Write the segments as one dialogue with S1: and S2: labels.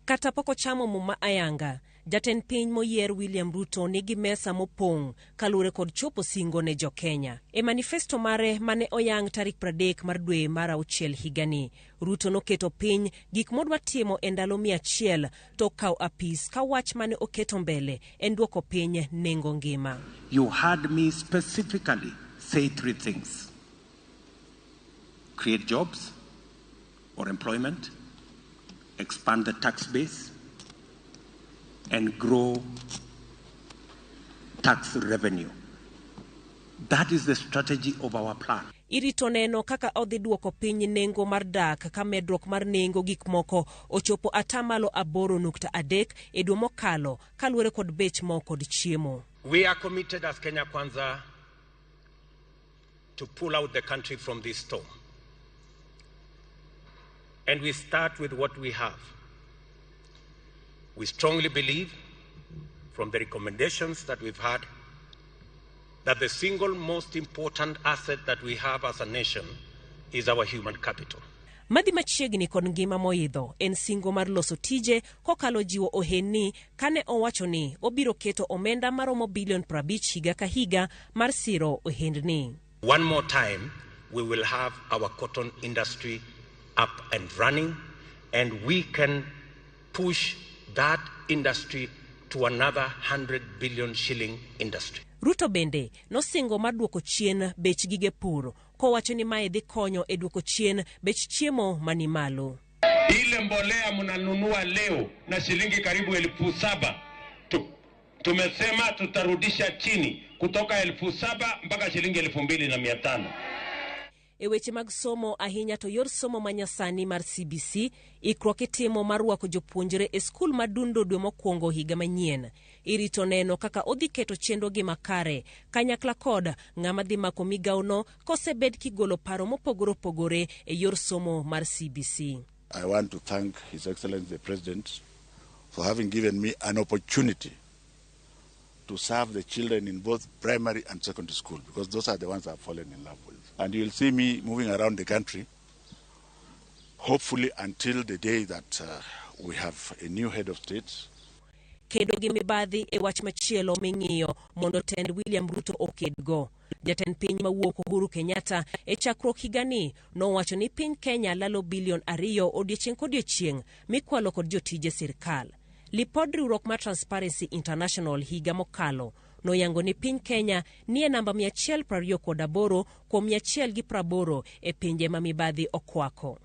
S1: Kata poko chamo muma ayanga, jatend piny moyier William Ruto nigi mesa mopong' kalure kod chopo singo ne jo Kenya. E manifesto mare mane oyang tarik 30 mar dwe mar auchiel higani, Ruto noketo piny gik modwa timo e ndalo 100 to kaw apis ka wach mane oketo mbele en duoko piny nengo ngima.
S2: You heard me specifically say 3 things: create jobs or employment, expand the tax base, and grow tax revenue. That is the strategy of our plan.
S1: Irito neno kaka odhi duoko piny nengo mar dak ka medruok mar nengo gik moko ochopo atamalo 8.3 e dwe mokalo kaluwore kod bech mo kod chiemo.
S2: We are committed as Kenya Kwanza to pull out the country from this storm. And we start with what we have. We strongly believe, from the recommendations that we've had, that the single most important asset that we have as a nation is our human capital.
S1: Madhi machiegni kod ngima moidho en singo mar loso tije kokalo jiwo ohenni kane owacho ni obiro keto omenda maromo bilion 50 higa ka higa mar siro ohendni.
S2: One more time, we will have our cotton industry up and running, and we can push that industry to another 100 billion shilling industry.
S1: Ruto bende nosingo mar duoko chien bech gige pur kowacho ni mae dhi konyo e duoko chien bech chiemo mani malo.
S3: Ile mbolea mnanunua leo na shilingi karibu 7,000, tumesema tutarudisha chini kutoka 7,000 mpaka shilingi 2,500.
S1: E weche mag somo ahinya to yor somo manyasani mar CBC ikruok itimo mar rwako jopuonjre e skul madundo dwe mokwongo higa manyien. Irito neno kaka odhi keto chenro gi makare kanyakla kod ng'ama dhi mako migaono kosebed kigolo paro mopogore opogore e yor somo mar CBC.
S4: I want to thank His Excellency the President for having given me an opportunity to serve the children in both primary and secondary school, because those are the ones I've fallen in love with. And you'll see me moving around the country, hopefully until the day that we have a new head of state.
S1: Kedo gi mibadhi e wach machielo ming'iyo mondo tend William Ruto okedgo. Jatend piny mawuok Uhuru Kenyatta e chakruok higani nowacho ni piny Kenya lalo bilion 2 odiechieng' kodiechieng' mikwalo kod jotije sirkal. Lipod riwruok mar Transparency International higa mokalo noyango ni piny Kenya nie namba 128 kuom 180 e pinje ma mibadhi okwako.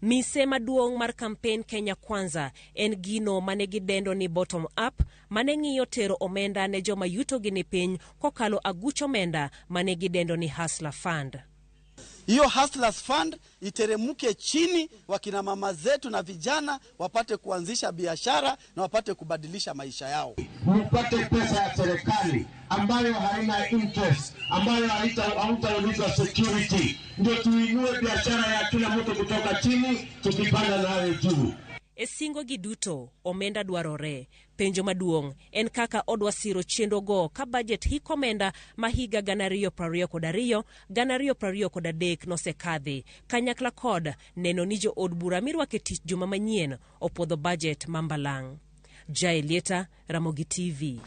S1: Mise maduong' mar kampen Kenya Kwanza en gino mane gidendo ni bottom up mane ng'iyo tero omenda ne joma yuto gi ni piny kokalo aguch omenda mane gidendo ni Hustler Fund.
S5: Hiyo Hustlers Fund iteremuke chini, wakina mama zetu na vijana wapate kuanzisha biashara na wapate kubadilisha maisha yao.
S3: Mpate pesa ya serikali ambayo haina interest, ambayo hautauliza security, ndio tuinue biashara ya kila mtu kutoka chini tukipanda nayo juu.
S1: E singo gi duto omenda dwarore. Penjo maduong' en kaka odwa siro chenro go ka budget hik omenda ma higa 2022 2023 nosekadhi kanyakla kod neno ni jo od bura mirwake tich juma manyien opodho budget mambalang'. Jaelieta, Ramogi TV.